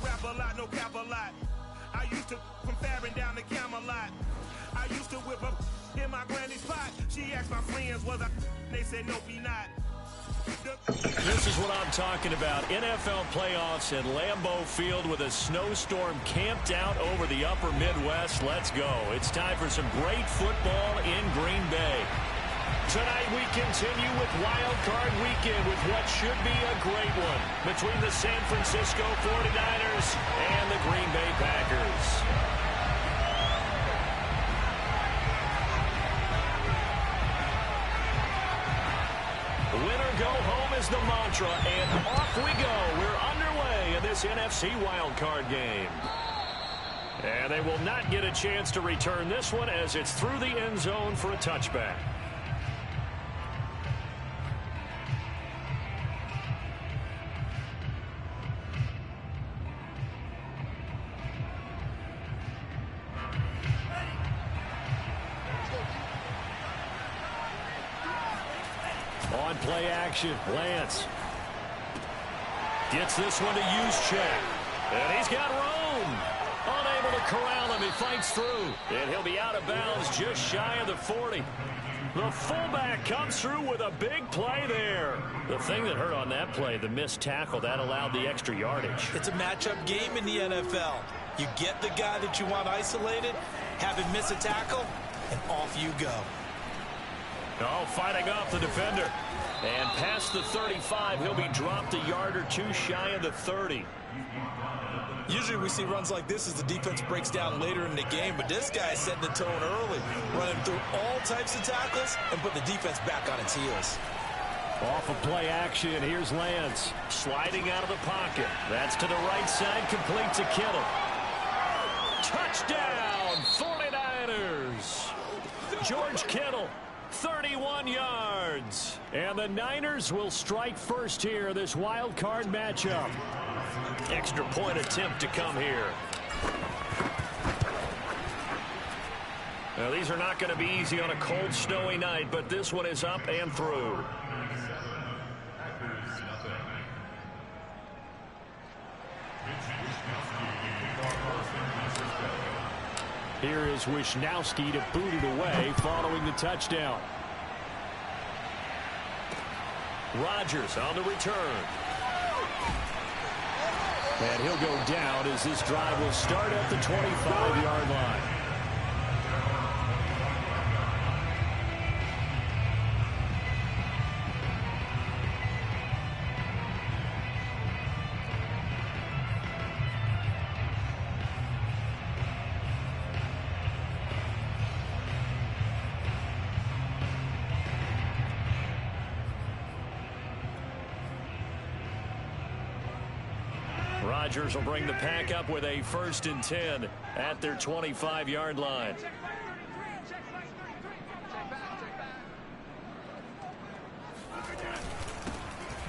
rap a lot, no cap a lot. I used to from Farron down to Camelot. I used to whip up in my granny's pot. She asked my friends, was I? They said, no, be not. This is what I'm talking about. NFL playoffs at Lambeau Field with a snowstorm camped out over the upper Midwest. Let's go. It's time for some great football in Green Bay. Tonight we continue with Wild Card Weekend with what should be a great one between the San Francisco 49ers and the Green Bay Packers. Winner go home is the mantra, and off we go. We're underway in this NFC wildcard game. And they will not get a chance to return this one as it's through the end zone for a touchback. On play action, Lance gets this one to Juszczyk, and he's got room. Unable to corral him, he fights through, and he'll be out of bounds just shy of the 40. The fullback comes through with a big play there. The thing that hurt on that play, the missed tackle, that allowed the extra yardage. It's a matchup game in the NFL. You get the guy that you want isolated, have him miss a tackle, and off you go. Oh, fighting off the defender. And past the 35, he'll be dropped a yard or two shy of the 30. Usually we see runs like this as the defense breaks down later in the game, but this guy is setting the tone early, running through all types of tackles and put the defense back on its heels. Off of play action, here's Lance. Sliding out of the pocket. That's to the right side, complete to Kittle. Touchdown, 49ers. George Kittle. 31 yards. And the Niners will strike first here, this wild card matchup. Extra point attempt to come here. Now, these are not going to be easy on a cold, snowy night, but this one is up and through. Here is Wisnowski to boot it away following the touchdown. Rodgers on the return. And he'll go down as this drive will start at the 25-yard line. Rodgers will bring the pack up with a 1st and 10 at their 25-yard line.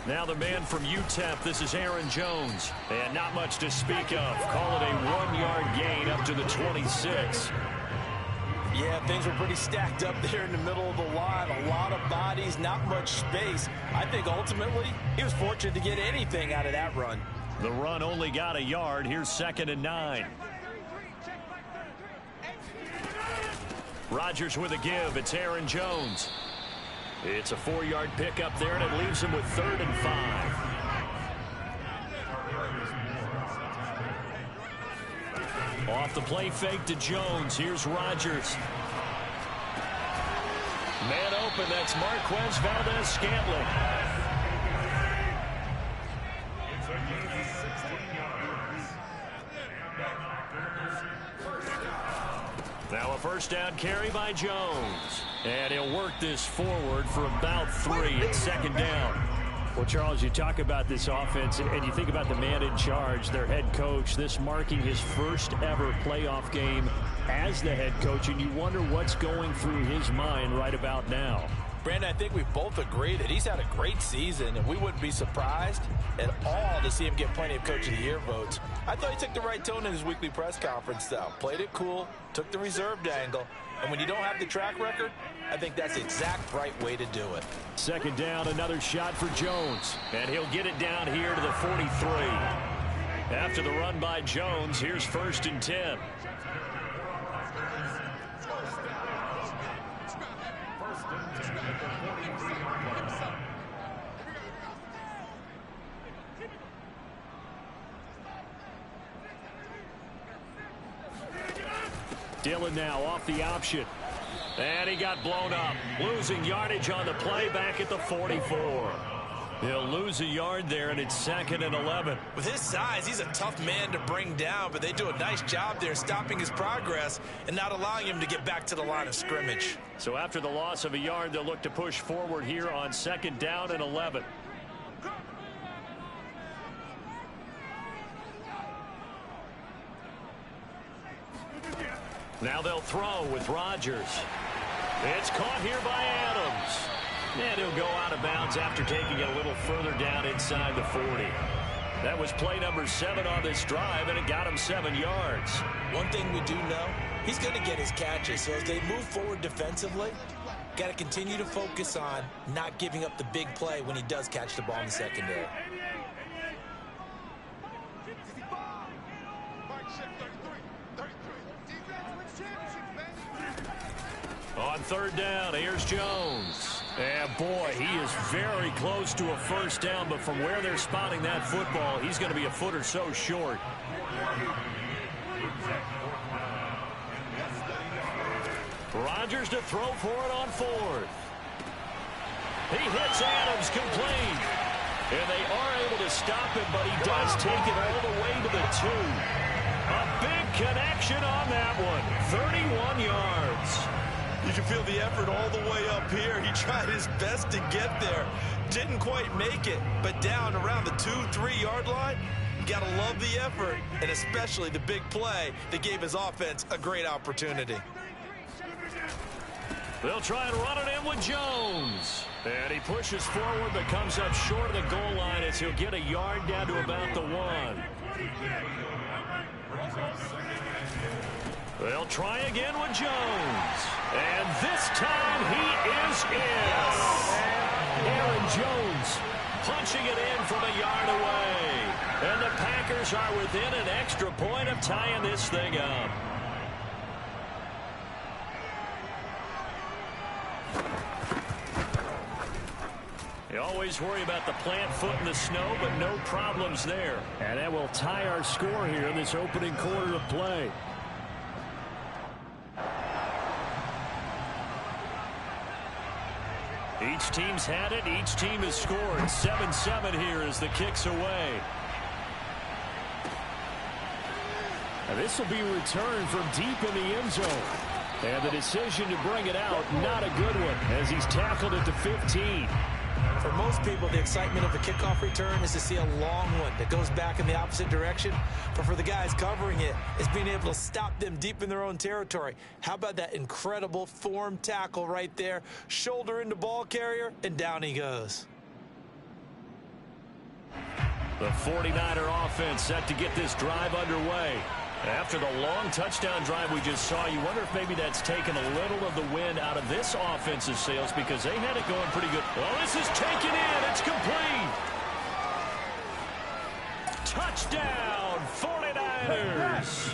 Now the man from UTEP, this is Aaron Jones. And not much to speak of. Call it a 1-yard gain up to the 26. Yeah, things were pretty stacked up there in the middle of the line. A lot of bodies, not much space. I think ultimately he was fortunate to get anything out of that run. The run only got a yard. Here's 2nd and 9. Rodgers with a give. It's Aaron Jones. It's a 4-yard pickup there, and it leaves him with 3rd and 5. Off the play fake to Jones. Here's Rodgers. Man open. That's Marquez Valdez-Scantling. Now a 1st down carry by Jones. And he'll work this forward for about 3. It's 2nd down. Well, Charles, you talk about this offense, and you think about the man in charge, their head coach, this marking his first ever playoff game as the head coach, and you wonder what's going through his mind right about now. Brandon, I think we both agree that he's had a great season, and we wouldn't be surprised at all to see him get plenty of Coach of the Year votes. I thought he took the right tone in his weekly press conference, though. Played it cool, took the reserved angle, and when you don't have the track record, I think that's the exact right way to do it. 2nd down, another shot for Jones, and he'll get it down here to the 43. After the run by Jones, here's 1st and 10. Dillon now off the option. And he got blown up. Losing yardage on the play back at the 44. He'll lose a yard there, and it's 2nd and 11. With his size, he's a tough man to bring down, but they do a nice job there stopping his progress and not allowing him to get back to the line of scrimmage. So after the loss of a yard, they'll look to push forward here on 2nd down and 11. Now they'll throw with Rodgers. It's caught here by Adams. And he'll go out of bounds after taking it a little further down inside the 40. That was play number 7 on this drive, and it got him 7 yards. One thing we do know, he's going to get his catches. So as they move forward defensively, got to continue to focus on not giving up the big play when he does catch the ball in the secondary. On 3rd down, here's Jones. And boy, he is very close to a 1st down, but from where they're spotting that football, he's going to be a foot or so short. Rodgers to throw for it on 4th. He hits Adams complete. And they are able to stop him, but he does take it all the way to the 2. A big connection on that one. 31 yards. You can feel the effort all the way up here. He tried his best to get there. Didn't quite make it, but down around the 2-3 yard line, you got to love the effort, and especially the big play that gave his offense a great opportunity. They'll try and run it in with Jones. And he pushes forward, but comes up short of the goal line as he'll get a yard down to about the 1. They'll try again with Jones. And this time he is in. Aaron Jones punching it in from a yard away. And the Packers are within an extra point of tying this thing up. You always worry about the plant foot in the snow, but no problems there. And that will tie our score here in this opening quarter of play. Each team's had it. Each team has scored. 7-7 here as the kick's away. And this will be returned from deep in the end zone. And the decision to bring it out, not a good one, as he's tackled at the 15. For most people, the excitement of a kickoff return is to see a long one that goes back in the opposite direction. But for the guys covering it, it's being able to stop them deep in their own territory. How about that incredible form tackle right there? Shoulder into ball carrier, and down he goes. The 49er offense set to get this drive underway. After the long touchdown drive we just saw, you wonder if maybe that's taken a little of the wind out of this offense's sails because they had it going pretty good. Well, this is taken in. It's complete. Touchdown, 49ers.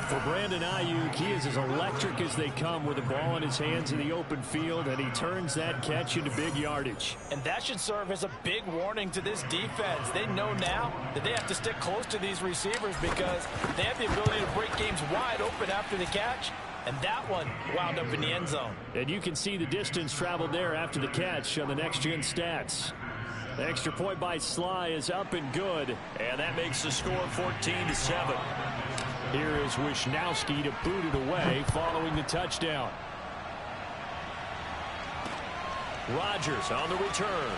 For Brandon Ayuk, he is as electric as they come with the ball in his hands in the open field, and he turns that catch into big yardage. And that should serve as a big warning to this defense. They know now that they have to stick close to these receivers because they have the ability to break games wide open after the catch, and that one wound up in the end zone. And you can see the distance traveled there after the catch on the next-gen stats. The extra point by Sly is up and good, and that makes the score 14-7. Here is Wisnowski to boot it away following the touchdown. Rodgers on the return.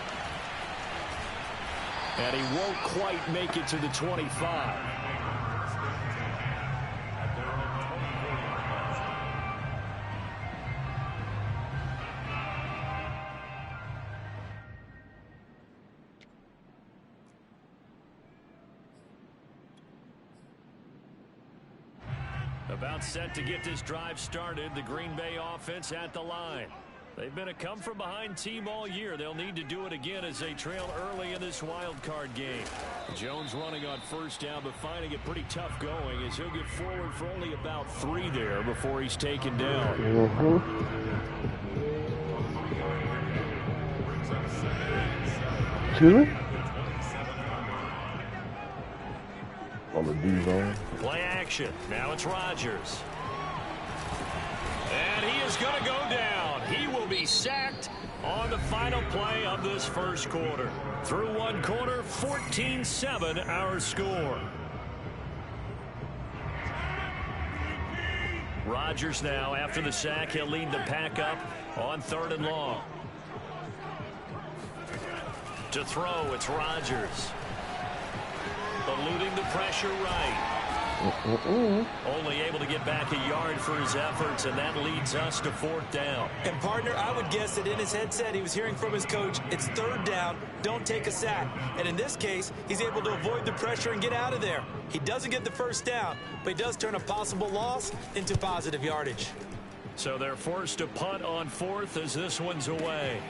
And he won't quite make it to the 25. About set to get this drive started. The Green Bay offense at the line. They've been a come-from-behind team all year. They'll need to do it again as they trail early in this wild card game. Jones running on first down, but finding it pretty tough going as he'll get forward for only about 3 there before he's taken down. Excuse me? On the D-zone. Play action. Now it's Rodgers. And he is going to go down. He will be sacked on the final play of this first quarter. Through one quarter, 14-7 our score. Rodgers now, after the sack, he'll lead the pack up on 3rd and long. To throw, it's Rodgers. Eluding the pressure right. Only able to get back a yard for his efforts, and that leads us to 4th down. And, partner, I would guess that in his headset he was hearing from his coach, it's 3rd down, don't take a sack. And in this case, he's able to avoid the pressure and get out of there. He doesn't get the first down, but he does turn a possible loss into positive yardage. So they're forced to punt on 4th as this one's away.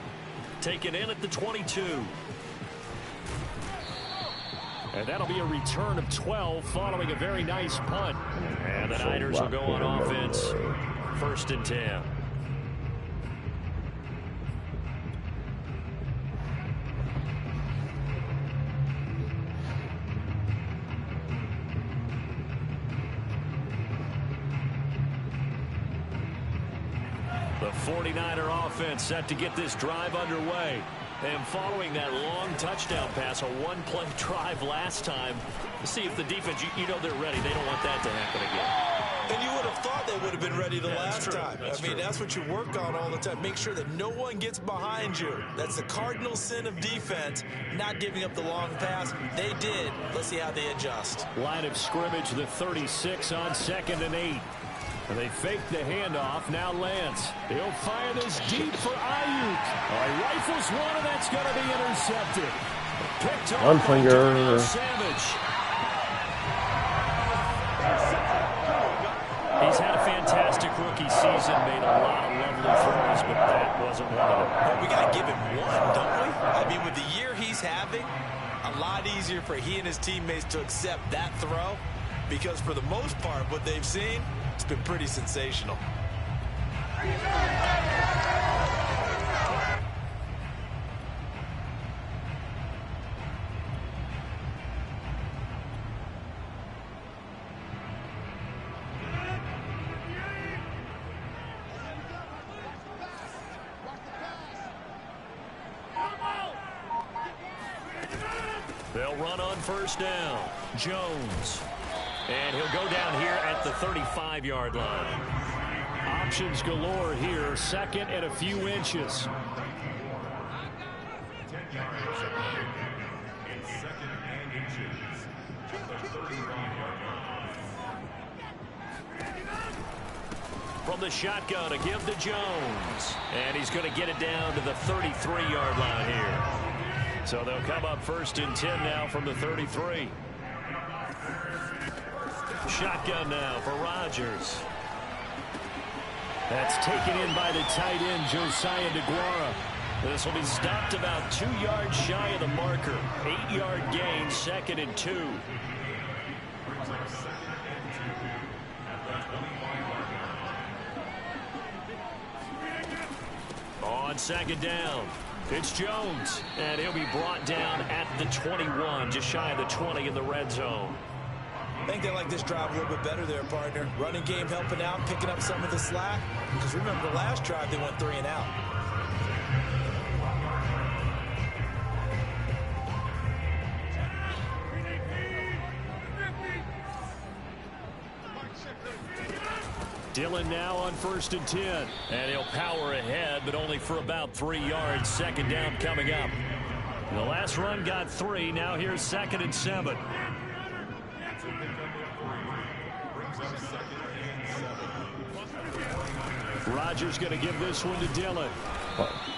Taken in at the 22. And that'll be a return of 12 following a very nice punt. And the Niners will go on offense. 1st and 10. The 49er offense set to get this drive underway. And following that long touchdown pass, a one-play drive last time, see if the defense, you know they're ready. They don't want that to happen again. And you would have thought they would have been ready the last time. I mean, that's what you work on all the time. Make sure that no one gets behind you. That's the cardinal sin of defense, not giving up the long pass. They did. Let's see how they adjust. Line of scrimmage, the 36 on 2nd and 8. And they fake the handoff. Now Lance. He'll fire this deep for Ayuk. He rifles one, and that's going to be intercepted. Picked off by Savage. He's had a fantastic rookie season, made a lot of lovely throws, but that wasn't one of them. Well, we got to give him one, don't we? I mean, with the year he's having, a lot easier for he and his teammates to accept that throw, because for the most part, what they've seen, it's been pretty sensational. They'll run on 1st down. Jones. And he'll go down here at the 35-yard line. Options galore here. 2nd and a few inches. From the shotgun, a give to Jones. And he's going to get it down to the 33-yard line here. So they'll come up 1st and 10 now from the 33. Shotgun now for Rodgers. That's taken in by the tight end, Josiah DeGuara. This will be stopped about 2 yards shy of the marker. 8-yard gain, 2nd and 2. On 2nd down, it's Jones. And he'll be brought down at the 21, just shy of the 20 in the red zone. I think they like this drive a little bit better there, partner. Running game helping out, picking up some of the slack. Because remember, the last drive, they went 3 and out. Dillon now on 1st and 10. And he'll power ahead, but only for about 3 yards. 2nd down coming up. The last run got 3. Now here's 2nd and 7. Rodgers going to give this one to Dillon.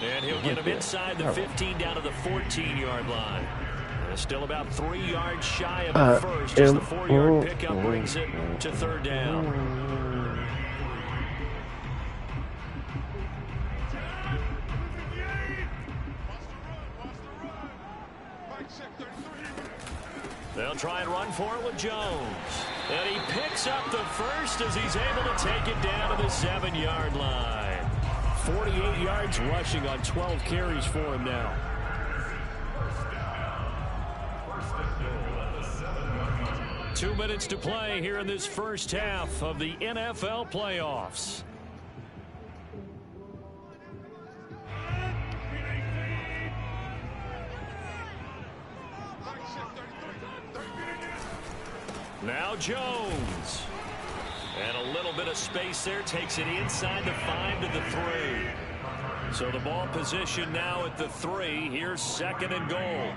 And he'll get him inside the 15 down to the 14-yard line. Still about 3 yards shy of the first as the 4-yard pickup brings it to 3rd down. They'll try and run for it with Jones. And he picks up the first as he's able to take it down to the 7-yard line. 48 yards rushing on 12 carries for him now. Two minutes to play here in this first half of the NFL playoffs. Now Jones. And a little bit of space there. Takes it inside the 5 to the 3. So the ball position now at the 3. Here's 2nd and goal.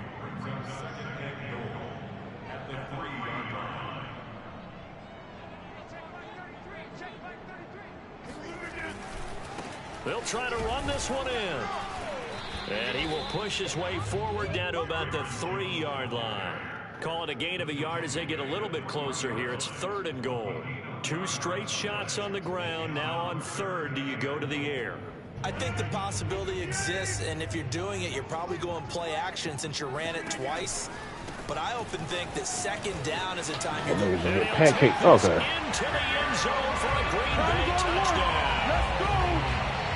They'll try to run this one in. And he will push his way forward down to about the 3-yard line. Call it a gain of a yard as they get a little bit closer here. It's 3rd and goal. 2 straight shots on the ground. Now on 3rd, do you go to the air? I think the possibility exists, and if you're doing it, you're probably going play action since you ran it twice. But I often think that 2nd down is a time you're going to pancake. Okay. Into the end zone for a Green Bay touchdown. Let's go.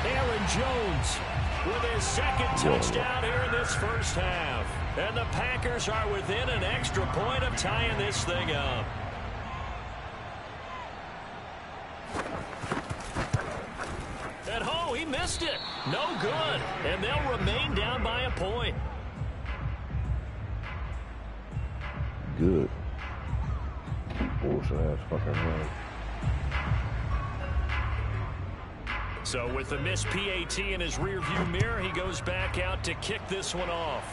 Aaron Jones with his 2nd touchdown here in this first half. And the Packers are within an extra point of tying this thing up. And oh, he missed it. No good. And they'll remain down by a point. Good. Bullshit ass fucking run. So with the missed PAT in his rearview mirror, he goes back out to kick this one off.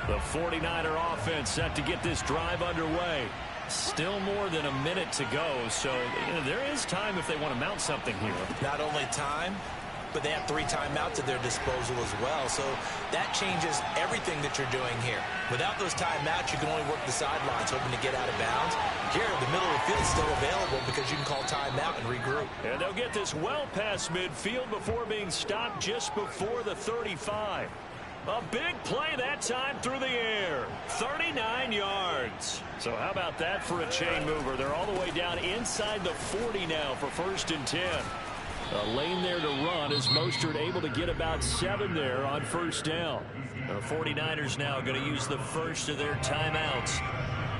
The 49er offense set to get this drive underway. Still more than a minute to go, so there is time if they want to mount something here. Not only time, but they have 3 timeouts at their disposal as well, so that changes everything that you're doing here. Without those timeouts, you can only work the sidelines, hoping to get out of bounds. Here, the middle of the field is still available because you can call timeout and regroup. And they'll get this well past midfield before being stopped just before the 35. A big play that time through the air. 39 yards. So how about that for a chain mover? They're all the way down inside the 40 now for 1st and 10. A lane there to run as Mostert able to get about 7 there on 1st down. The 49ers now going to use the first of their timeouts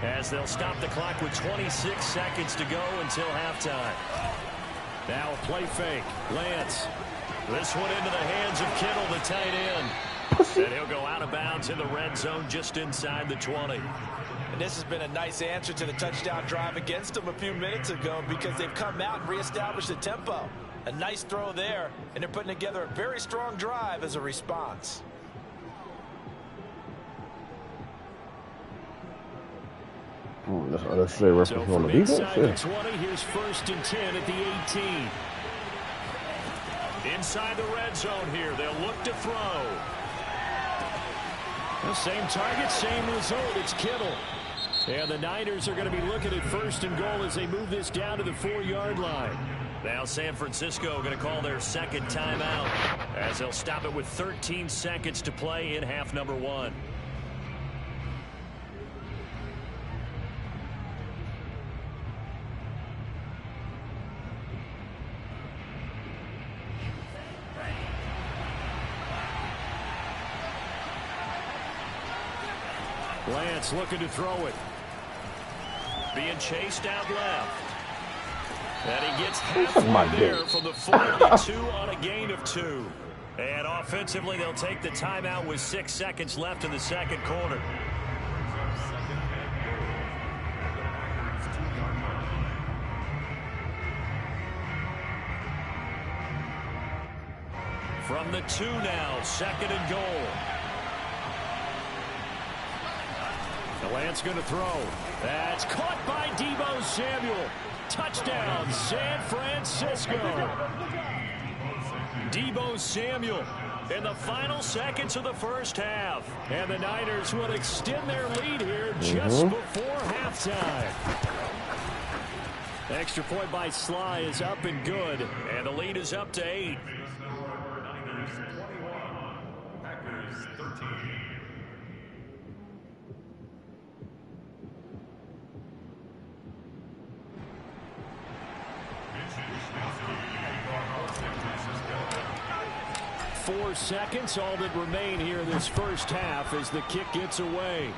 as they'll stop the clock with 26 seconds to go until halftime. Now a play fake. Lance. This one into the hands of Kittle, the tight end. And he'll go out of bounds in the red zone just inside the 20. And this has been a nice answer to the touchdown drive against them a few minutes ago because they've come out and reestablished the tempo. A nice throw there, and they're putting together a very strong drive as a response. Let's say reference on the defense. Inside the 20, here's 1st and 10 at the 18. Inside the red zone here, they'll look to throw. The same target, same result. It's Kittle. And the Niners are going to be looking at 1st and goal as they move this down to the 4-yard line. Now San Francisco going to call their 2nd timeout as they'll stop it with 13 seconds to play in half number 1. Lance looking to throw it. Being chased out left. And he gets halfway there from the 42 on a gain of 2. And offensively, they'll take the timeout with 6 seconds left in the 2nd quarter. From the 2 now, 2nd and goal. Lance going to throw. That's caught by Deebo Samuel. Touchdown, San Francisco. Deebo Samuel in the final seconds of the first half. And the Niners will extend their lead here just before halftime. Extra point by Sly is up and good. And the lead is up to 8. Niners 21, Packers 13. Four seconds, all that remain here in this first half as the kick gets away.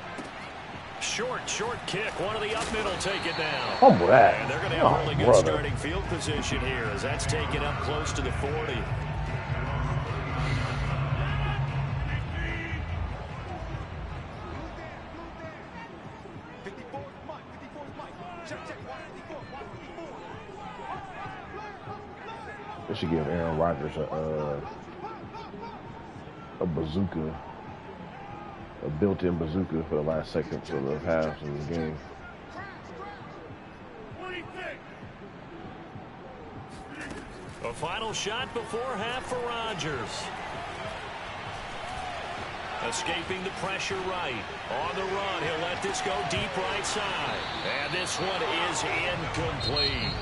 Short kick. One of the up middle take it down. Fumble that. And they're going to have a really good starting field position here as that's taken up close to the 40. They should give Aaron Rodgers a bazooka, a built-in bazooka for the last seconds of the halves of the game. A final shot before half for Rodgers. Escaping the pressure right. On the run, he'll let this go deep right side. And this one is incomplete.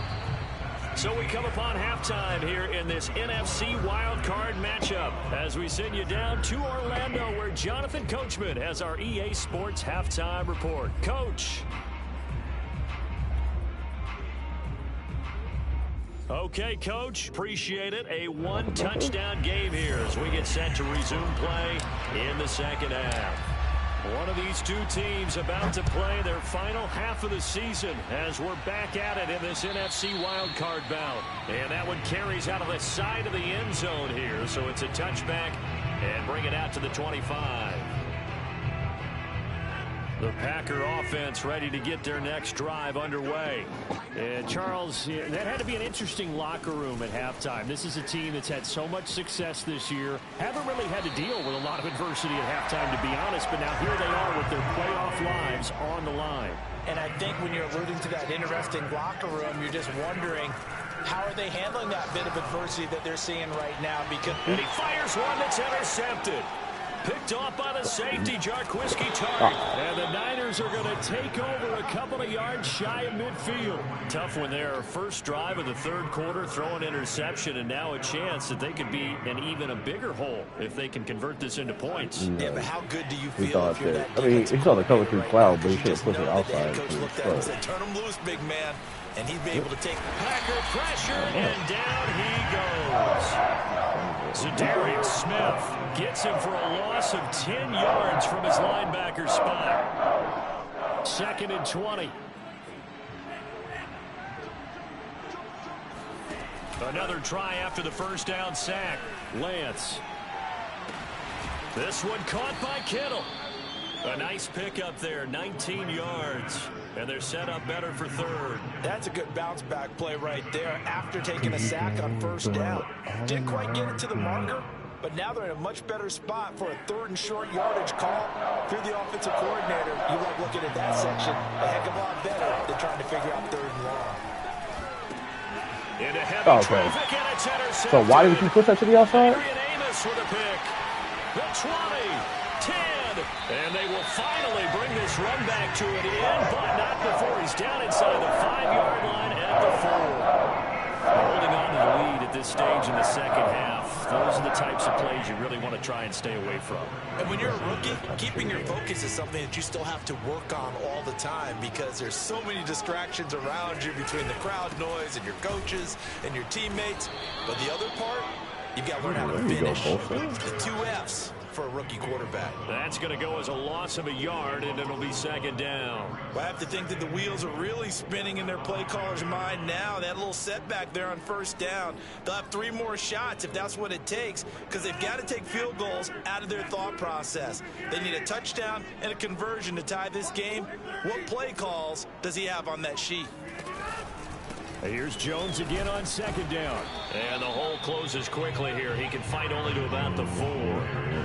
So we come upon halftime here in this NFC wildcard matchup as we send you down to Orlando where Jonathan Coachman has our EA Sports halftime report. Coach. Okay, Coach, appreciate it. A one-touchdown game here as we get set to resume play in the second half. One of these two teams about to play their final half of the season as we're back at it in this NFC wildcard bout. And that one carries out of the side of the end zone here, so it's a touchback and bring it out to the 25. The Packer offense ready to get their next drive underway. And Charles, that had to be an interesting locker room at halftime. This is a team that's had so much success this year. Haven't really had to deal with a lot of adversity at halftime, to be honest. But now here they are with their playoff lives on the line. And I think when you're alluding to that interesting locker room, you're just wondering, how are they handling that bit of adversity that they're seeing right now? And he fires one that's intercepted. Picked off by the safety, Jarquiski Tartt. And the Niners are going to take over a couple of yards shy of midfield. Tough one there. First drive of the third quarter, throw an interception, and now a chance that they could be in even a bigger hole if they can convert this into points. Yeah, but how good do you feel if you're that? I mean, he saw the cover through cloud, but he should have pushed it outside. Coach looked at him and said, turn him loose, big man. And he'd be able to take Packer pressure, and down he goes. Zadarius Smith gets him for a loss of 10 yards from his linebacker spot. 2nd and 20. Another try after the first down sack. Lance. This one caught by Kittle. A nice pickup there, 19 yards. And they're set up better for third. That's a good bounce back play right there after taking a sack on first down. Didn't quite get it to the marker, but now they're in a much better spot for a 3rd and short yardage call. If you're the offensive coordinator, you like looking at that section a heck of a lot better than trying to figure out 3rd and long. Into heavy traffic, and it's intercepted. So why did you push that to the outside? Adrian Amos with a pick. The 20, 10, and they will finally bring this run back to an end, but not before he's down inside the 5-yard line at the 4. Holding on to the lead at this stage in the second half. Those are the types of plays you really want to try and stay away from. And when you're a rookie, keeping your focus is something that you still have to work on all the time because there's so many distractions around you between the crowd noise and your coaches and your teammates. But the other part, you've got to learn how to finish. The 2 F's for a rookie quarterback. That's going to go as a loss of a yard, and it'll be 2nd down. Well, I have to think that the wheels are really spinning in their play caller's mind now. They had a little setback there on first down. They'll have 3 more shots if that's what it takes because they've got to take field goals out of their thought process. They need a touchdown and a conversion to tie this game. What play calls does he have on that sheet? Here's Jones again on 2nd down. And the hole closes quickly here. He can fight only to about the 4.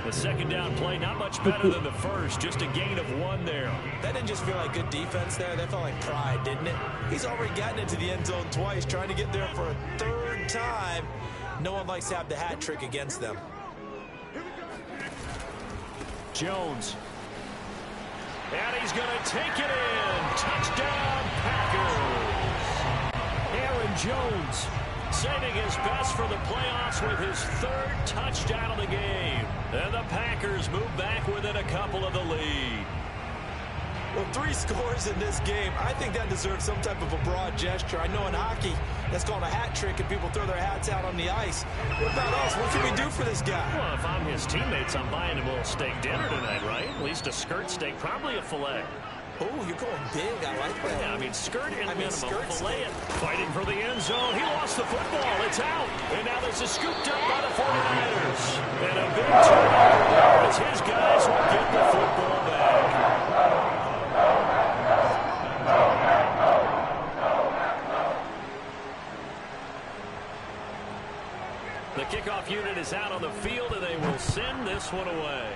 The 2nd down play not much better than the first. Just a gain of 1 there. That didn't just feel like good defense there. That felt like pride, didn't it? He's already gotten into the end zone twice, trying to get there for a 3rd time. No one likes to have the hat trick against them. Jones. And he's going to take it in. Touchdown, Packers. Aaron Jones saving his best for the playoffs with his 3rd touchdown of the game. And the Packers move back within a couple of the lead. Well, 3 scores in this game. I think that deserves some type of a broad gesture. I know in hockey, that's called a hat trick, and people throw their hats out on the ice. What about us? What can we do for this guy? Well, if I'm his teammates, I'm buying him a little steak dinner tonight, right? At least a skirt steak, probably a filet. Oh, you're going big. I like that. Yeah, I mean, skirt and minimum, skirt fillet it. Fighting for the end zone. He lost the football. It's out. And now this is scooped up by the 49ers. And a big turnover as his guys will get the football back. The kickoff unit is out on the field, and they will send this one away.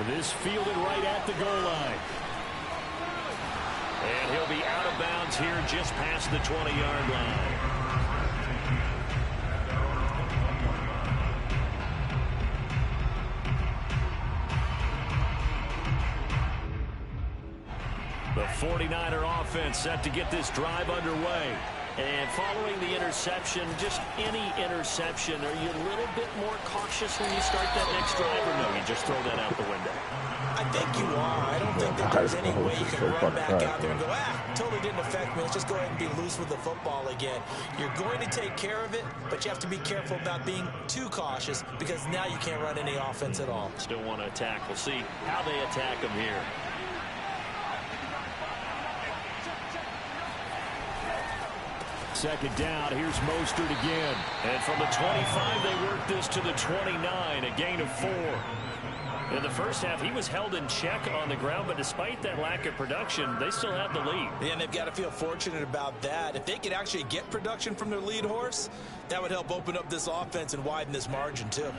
This fielded right at the goal line. And he'll be out of bounds here just past the 20-yard line. The 49er offense set to get this drive underway. And following the interception, just any interception, are you a little bit more cautious when you start that next drive, or no, you just throw that out the window? I think you are. I don't think that there's any way you can run back out there and go, totally didn't affect me. Let's just go ahead and be loose with the football again. You're going to take care of it, but you have to be careful about being too cautious because now you can't run any offense at all. Still want to attack. We'll see how they attack them here. Second down, here's Mostert again. And from the 25, they work this to the 29, a gain of 4. In the first half, he was held in check on the ground, but despite that lack of production, they still have the lead. Yeah, and they've got to feel fortunate about that. If they could actually get production from their lead horse, that would help open up this offense and widen this margin, too.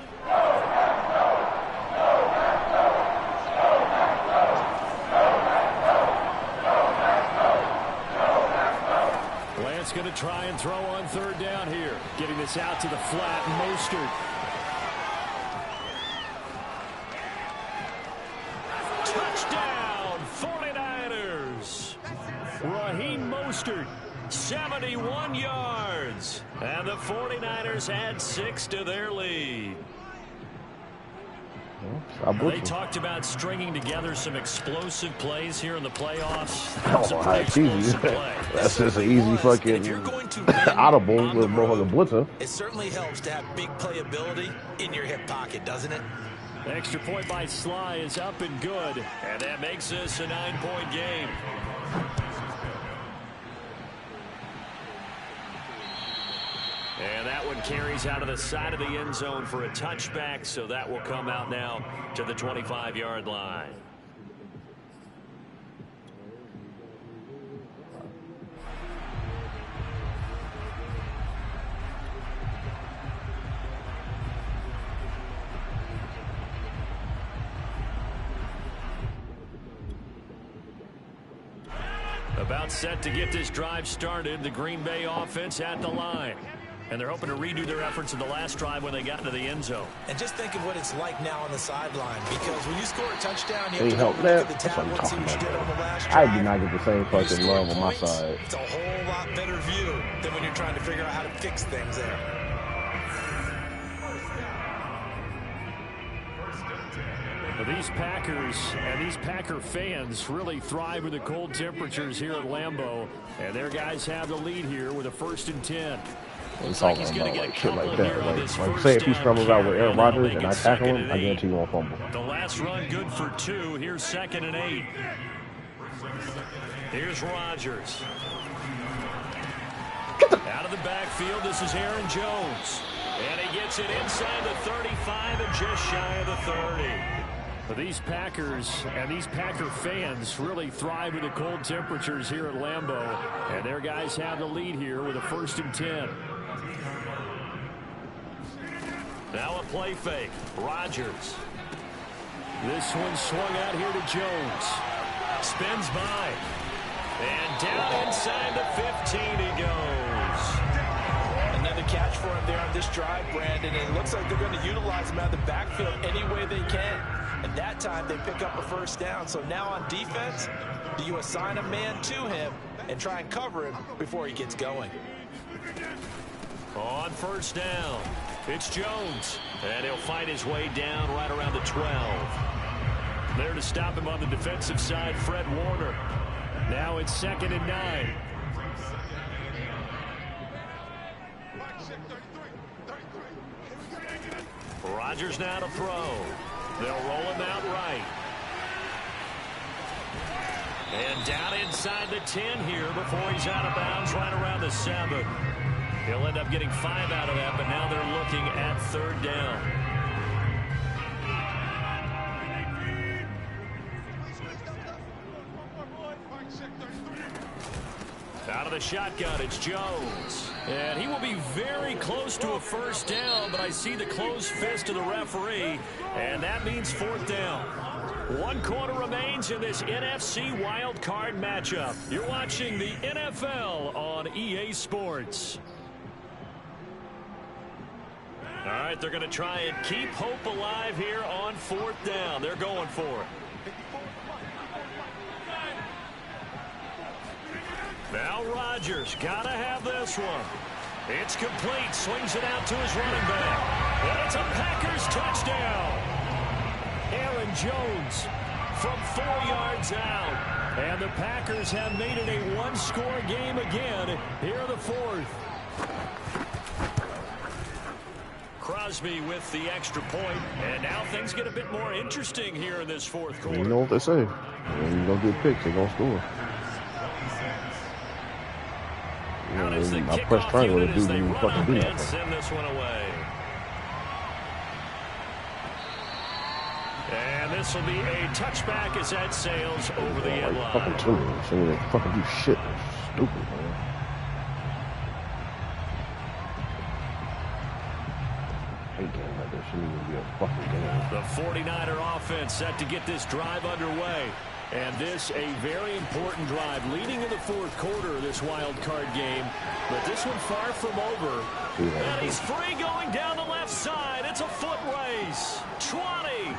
Going to try and throw on 3rd down here. Getting this out to the flat, Mostert. Touchdown, 49ers. Raheem Mostert, 71 yards. And the 49ers add 6 to their lead. They talked about stringing together some explosive plays here in the playoffs. It's easy. That's just an easy fucking audible with motherfucking blitzer. It certainly helps to have big playability in your hip pocket, doesn't it? Extra point by Sly is up and good. And that makes this a 9-point game. And that one carries out of the side of the end zone for a touchback, so that will come out now to the 25-yard line. About set to get this drive started, the Green Bay offense at the line. And they're hoping to redo their efforts in the last drive when they got into the end zone. And just think of what it's like now on the sideline. Because when you score a touchdown, you have to help look that. at the tablet and see what you did on the last I drive. do not get the same fucking love on my side. It's a whole lot better view than when you're trying to figure out how to fix things there. But these Packers and these Packer fans really thrive with the cold temperatures here at Lambeau. And their guys have the lead here with a 1st and 10. Looks like he's going to get a shit like that. Like say if he scrambles out with Aaron Rodgers and I tackle him, I guarantee you won't fumble. The last run good for 2. Here's 2nd and 8. Here's Rodgers. Out of the backfield, this is Aaron Jones. And he gets it inside the 35 and just shy of the 30. But these Packers and these Packer fans really thrive with the cold temperatures here at Lambeau. And their guys have the lead here with a 1st and 10. Now a play fake. Rodgers. This one swung out here to Jones. Spins by. And down inside the 15 he goes. catch for him there on this drive, Brandon, and it looks like they're going to utilize him out of the backfield any way they can. And that time they pick up a first down. So now on defense, do you assign a man to him and try and cover him before he gets going? On first down, it's Jones, and he'll find his way down right around the 12. There to stop him on the defensive side, Fred Warner. Now it's 2nd and 9. Rodgers now to throw. They'll roll him out right. And down inside the 10 here before he's out of bounds right around the 7. He'll end up getting 5 out of that, but now they're looking at 3rd down. Out of the shotgun, it's Jones. And he will be very close to a first down, but I see the closed fist of the referee, and that means 4th down. 1 quarter remains in this NFC wildcard matchup. You're watching the NFL on EA Sports. All right, they're going to try and keep hope alive here on 4th down. They're going for it. Now Rodgers got to have this one. It's complete. Swings it out to his running back. And it's a Packers touchdown. Aaron Jones from 4 yards out. And the Packers have made it a 1-score game again here in the 4th. Crosby with the extra point, and now things get a bit more interesting here in this 4th quarter. You know what they say. When you don't get picks, they're going to score. I press triangle to do what you fucking do nothing. Send this one away. And this will be a touchback as that sails over the end line. Fucking children, so they fucking do shit. It's stupid, man. I hate games like that. Shouldn't even be a fucking game. The 49er offense set to get this drive underway. And this a very important drive leading in the 4th quarter of this wild card game. But this one far from over. And he's free going down the left side. It's a foot race. 20.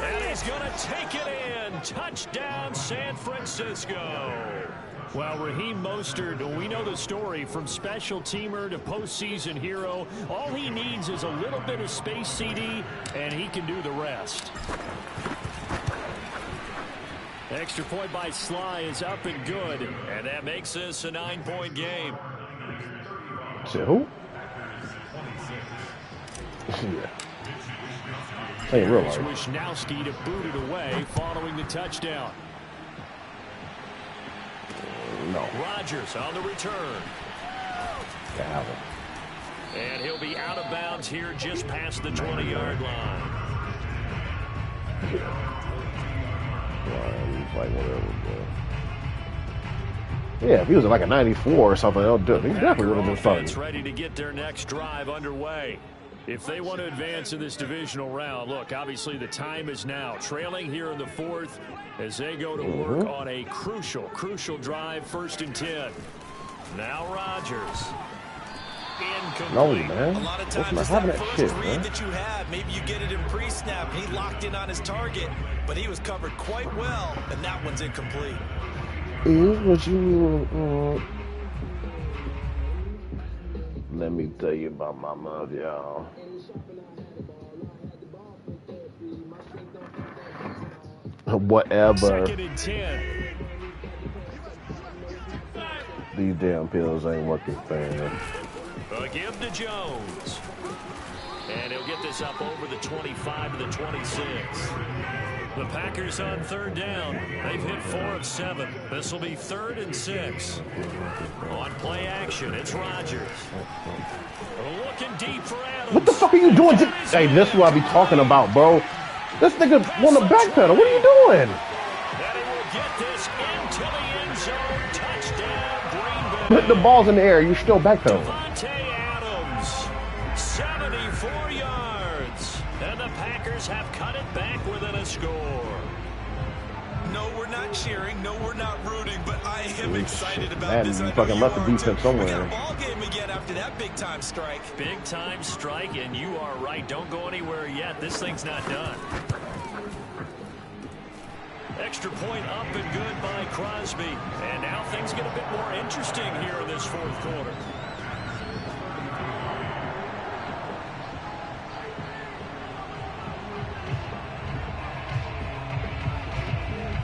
And he's going to take it in. Touchdown, San Francisco. Well, Raheem Mostert, we know the story from special teamer to postseason hero. All he needs is a little bit of space, CD, and he can do the rest. Extra point by Sly is up and good, and that makes this a 9-point game. Say who? Yeah. Ain't real life. Wisnowski to boot it away following the touchdown. No. Rodgers on the return. And he'll be out of bounds here just past the 20-yard line. Like whatever, bro. Yeah, if he was like a 94 or something, he definitely would have been fun. Ready to get their next drive underway. If they want to advance in this divisional round, look, obviously the time is now. Trailing here in the 4th as they go to work on a crucial drive, 1st and 10. Now Rodgers. Incomplete. No, man. A lot of times it's that first read that you have. Maybe you get it in pre-snap. He locked in on his target, but he was covered quite well, and that one's incomplete. Here's what you let me tell you about my mother, y'all. Whatever. 2nd and 10. These damn pills ain't working, fam. A give to Jones. And he'll get this up over the 25 to the 26. The Packers on 3rd down. They've hit 4 of 7. This will be 3rd and 6. On play action, it's Rodgers. Looking deep for Adams. What the fuck are you doing? Hey, this is what I be talking about, bro. This nigga want to backpedal. What are you doing? And he will get this into the end zone. Touchdown, Green Bay. Put the balls in the air. You still backpedaling. Davante Adams, 74 yards. And the Packers have cut it back within a score. Nowhere we're not cheering. No, we're not rooting. But I am excited about Man, this. you I know fucking you left the are, defense too. somewhere. We got a ball game again after that big-time strike. Big-time strike, and you are right. Don't go anywhere yet. This thing's not done. Extra point up and good by Crosby. And now things get a bit more interesting here in this fourth quarter.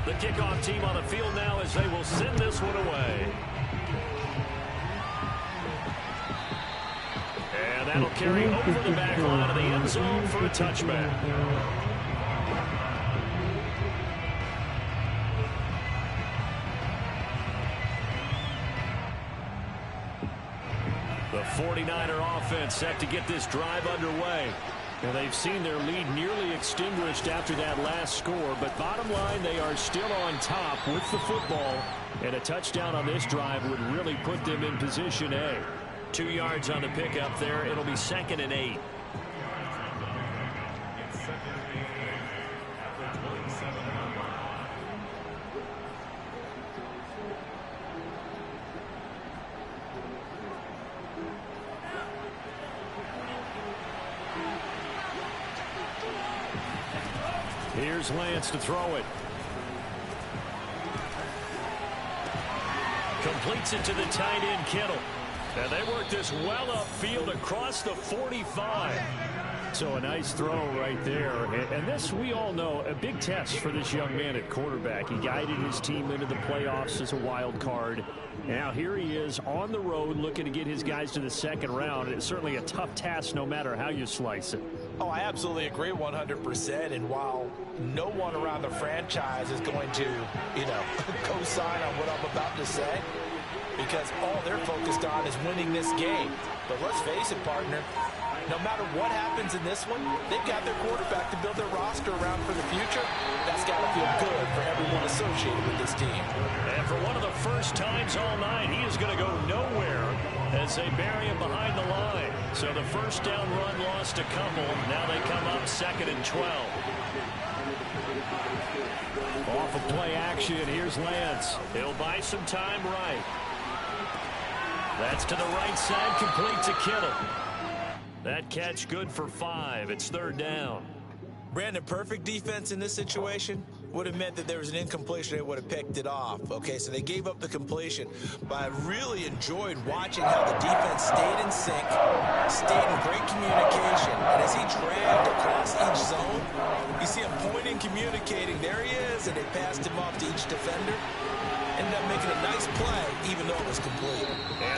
The kickoff team on the field now as they will send this one away. And that'll carry over the back line of the end zone for a touchback. The 49er offense set to get this drive underway. Now, they've seen their lead nearly extinguished after that last score, but bottom line, they are still on top with the football, and a touchdown on this drive would really put them in position A. 2 yards on the pickup there. It'll be 2nd and 8. Here's Lance to throw it. Completes it to the tight end, Kittle. And they work this well upfield across the 45. So a nice throw right there. And this, we all know, a big test for this young man at quarterback. He guided his team into the playoffs as a wild card. Now here he is on the road looking to get his guys to the second round. It's certainly a tough task no matter how you slice it. Oh, I absolutely agree 100%. And while no one around the franchise is going to, co-sign on what I'm about to say, because all they're focused on is winning this game. But let's face it, partner, no matter what happens in this one, they've got their quarterback to build their roster around for the future. That's got to feel good for everyone associated with this team. And for one of the first times all night, he is going to go nowhere as they bury him behind the line. So the first down run lost a couple. Now they come up 2nd and 12. Off of play action, here's Lance. He'll buy some time right. That's to the right side, complete to Kittle. That catch good for 5. It's 3rd down. Brandon, perfect defense in this situation would have meant that there was an incompletion. They would have picked it off. Okay, so they gave up the completion. But I really enjoyed watching how the defense stayed in sync, stayed in great communication. And as he dragged across each zone, you see him pointing, communicating. There he is, and they passed him off to each defender. Ended up making a nice play, even though it was complete.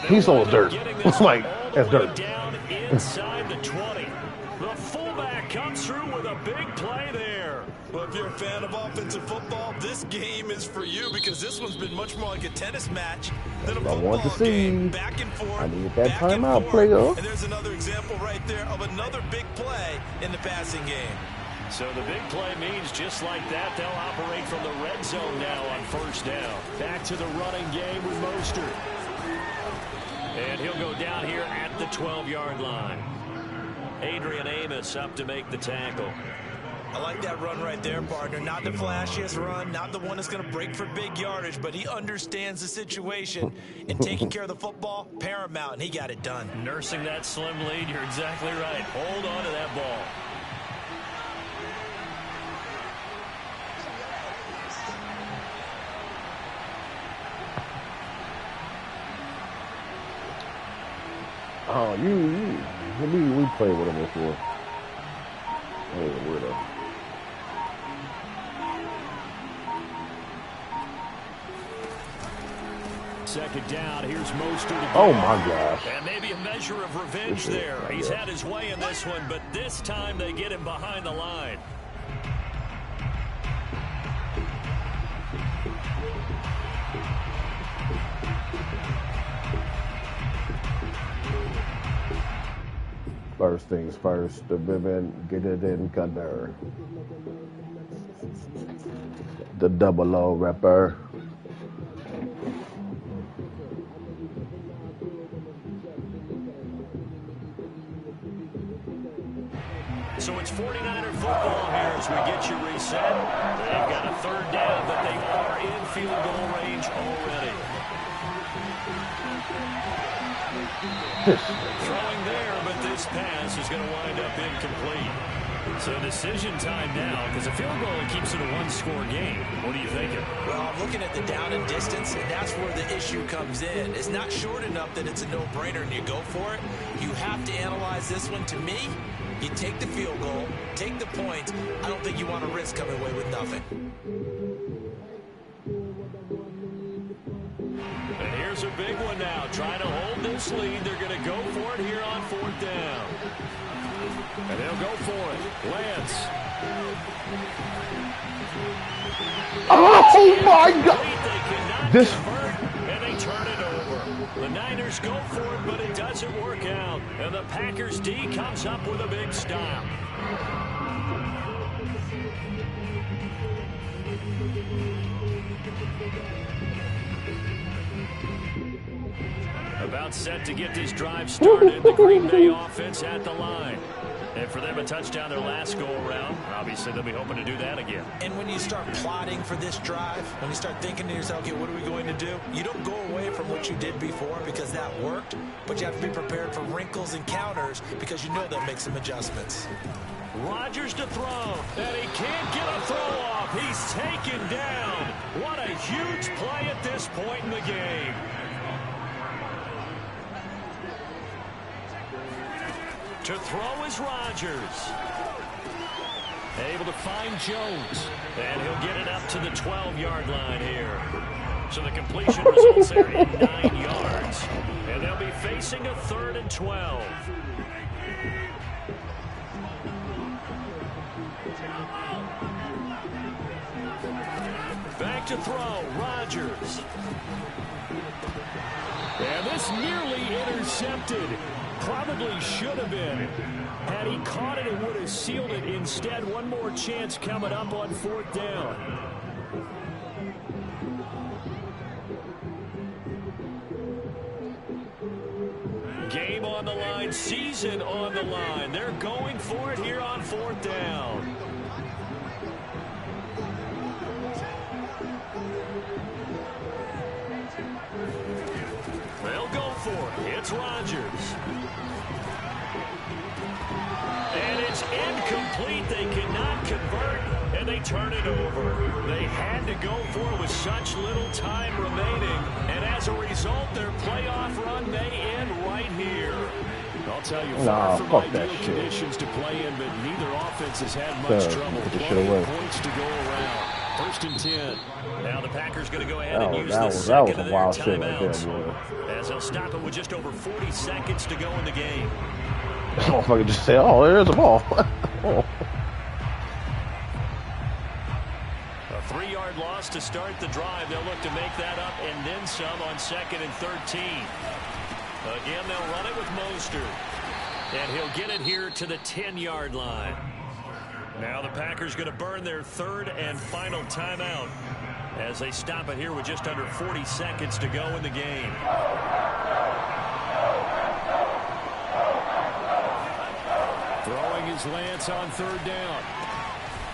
He's all dirt. Like, that's dirt. Down inside the 20. The fullback comes through with a big play there. Well, if you're a fan of offensive football, this game is for you because this one's been much more like a tennis match than a football game. Back and forth. I need that timeout, player. And there's another example right there of another big play in the passing game. So the big play means just like that, they'll operate from the red zone now on 1st down. Back to the running game with Mostert. And he'll go down here at the 12-yard line. Adrian Amos up to make the tackle. I like that run right there, partner. Not the flashiest run, not the one that's going to break for big yardage, but he understands the situation, and taking care of the football, paramount, and he got it done. Nursing that slim lead, you're exactly right. Hold on to that ball. Oh, we played with him before. Oh, weirdo. Second down, here's Mostert again. Oh my gosh. And maybe a measure of revenge there. He's had his way in this one, but this time they get him behind the line. First things first, the Vivian get it in Gunner. The double O rapper. So it's 49er football here as we get you reset. They've got a 3rd down, but they are field goal range already. Throwing there, but this pass is going to wind up incomplete. So decision time now, because a field goal keeps it a one-score game. What are you thinking? Well, I'm looking at the down and distance, and that's where the issue comes in. It's not short enough that it's a no-brainer and you go for it. You have to analyze this one. To me, you take the field goal, take the points. I don't think you want to risk coming away with nothing. And here's a big one now. Trying to hold this lead. They're going to go for it here on 4th down. And they'll go for it. Lance. Oh, my God. They cannot This. convert, and they turn it over. The Niners go for it, but it doesn't work out. And the Packers D comes up with a big stop. About set to get this drive started. The Green Bay offense at the line. And for them, a touchdown their last go-around. Obviously, they'll be hoping to do that again. And when you start plotting for this drive, when you start thinking to yourself, okay, what are we going to do? You don't go away from what you did before because that worked, but you have to be prepared for wrinkles and counters because you know they'll make some adjustments. Rodgers to throw, and he can't get a throw off. He's taken down. What a huge play at this point in the game. To throw is Rodgers. Able to find Jones. And he'll get it up to the 12-yard line here. So the completion results there in 9 yards. And they'll be facing a 3rd and 12. Back to throw, Rodgers. And this nearly intercepted. Probably should have been. Had he caught it, it would have sealed it. Instead, one more chance coming up on 4th down. Game on the line, season on the line. They're going for it here on 4th down. They'll go for it. It's Rodgers. And it's incomplete. They cannot convert, and they turn it over. They had to go for it with such little time remaining, and as a result, their playoff run may end right here. I'll tell you, far from ideal conditions to play in, but neither offense has had much trouble. Plenty of points to go around. 1st and 10. Now the Packers going to go ahead and use the second of their timeouts, as they'll stop it with just over 40 seconds to go in the game. Oh, if I could just say, oh, there's a ball. Oh. A 3-yard loss to start the drive. They'll look to make that up and then some on 2nd and 13. Again, they'll run it with Mostert. And he'll get it here to the 10-yard line. Now the Packers going to burn their 3rd and final timeout as they stop it here with just under 40 seconds to go in the game. Throwing is Lance on 3rd down.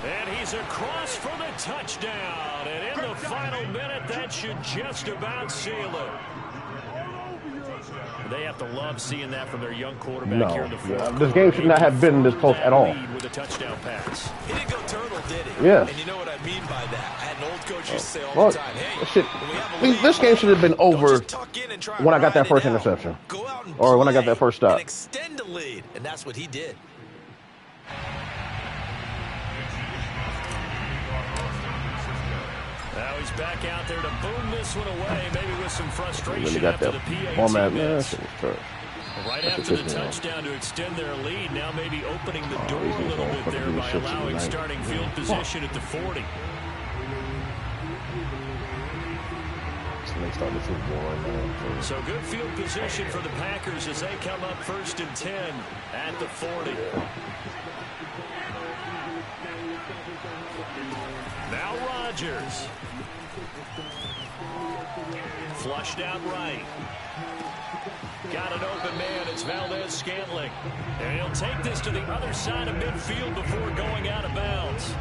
And he's across for the touchdown. And in the final minute, that should just about seal it. They have to love seeing that from their young quarterback here in the fourth. This game should not have been this close at all. With a touchdown pass. He didn't go turtle, did he? Yes. And you know what I mean by that. I had an old coach used to say all the time, hey, this game should have been over when I got that first interception. Or when I got that first stop. And extend the lead. And that's what he did. Now he's back out there to boom this one away, maybe with some frustration Really got after that the PAT format, miss. man. Right after the touchdown to extend their lead, now maybe opening the door a little bit there by allowing starting field position at the 40. So good field position for the Packers as they come up 1st and 10 at the 40. Now Rodgers. Flushed out right. Got an open man. It's Valdez-Scantling. And he'll take this to the other side of midfield before going out of bounds.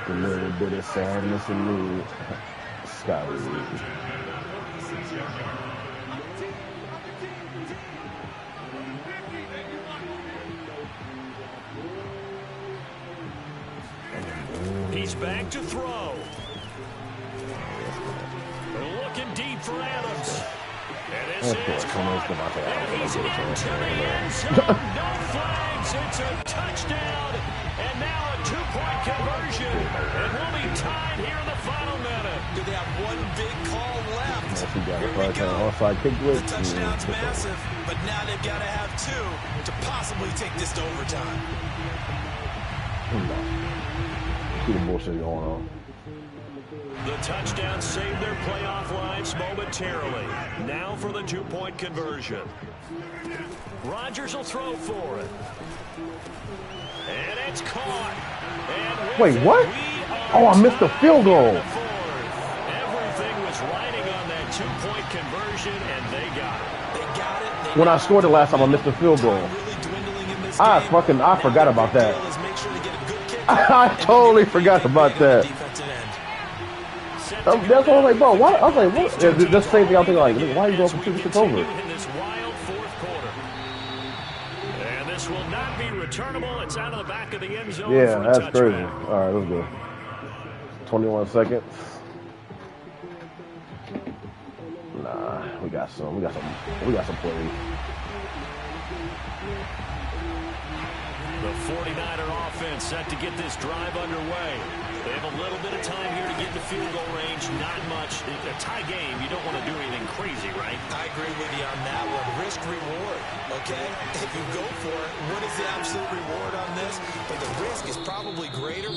A little bit of sadness in me. Scotty. He's back to throw. Looking deep for Adams. And this is caught. And he's into the end zone. No flags. It's a touchdown. And now a two-point conversion. And we'll be tied here in the final minute. Do they have one big call left? Here we go. The touchdown's massive, but now they've got to have two to possibly take this to overtime. See the bullshit going on. The touchdown saved their playoff lives momentarily. Now for the two-point conversion. Rodgers will throw for it. And it's caught. And wait, what? Oh, I missed the field goal. Everything was riding on that two-point conversion, and they got it. They got it. When I scored the last time, I missed the field goal. I forgot about that. I totally forgot about that. That's what I was like, bro. Why? I was like, what? That's the same thing. I was thinking, like, why are you going for 2 shits over? In this wild fourth quarter. And this will not be returnable. It's out of the back of the end zone. Yeah, that's crazy. All right, let's go. 21 seconds. Nah, we got some plays. The 49er offense set to get this drive underway. They have a little bit of time here to get into field goal range. Not much. A tie game, you don't want to do anything crazy, right? I agree with you on that one. Risk reward, okay? If you go for it, what is the absolute reward on this? But the risk is probably greater.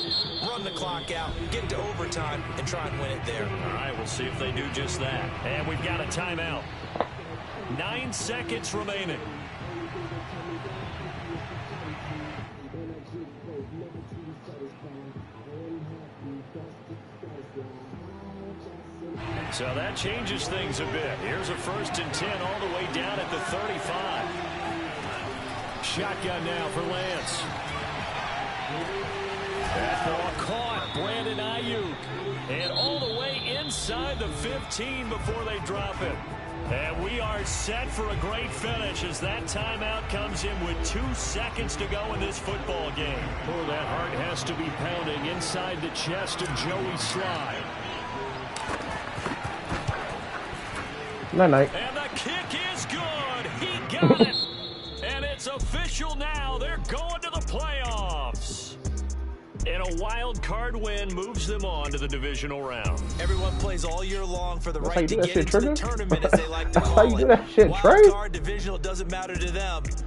Run the clock out, get to overtime, and try and win it there. All right, we'll see if they do just that. And we've got a timeout. 9 seconds remaining. So that changes things a bit. Here's a 1st and 10 all the way down at the 35. Shotgun now for Lance. That ball caught. Brandon Ayuk. And all the way inside the 15 before they drop it. And we are set for a great finish as that timeout comes in with 2 seconds to go in this football game. Oh, that heart has to be pounding inside the chest of Joey Slye. Night. And the kick is good. He got it. And it's official now. They're going to the playoffs. And a wild card win moves them on to the divisional round. Everyone plays all year long for the That's right to get into the tournament, as they like to call it. That's how you do that shit, Trey. Wild card, divisional, doesn't matter to them.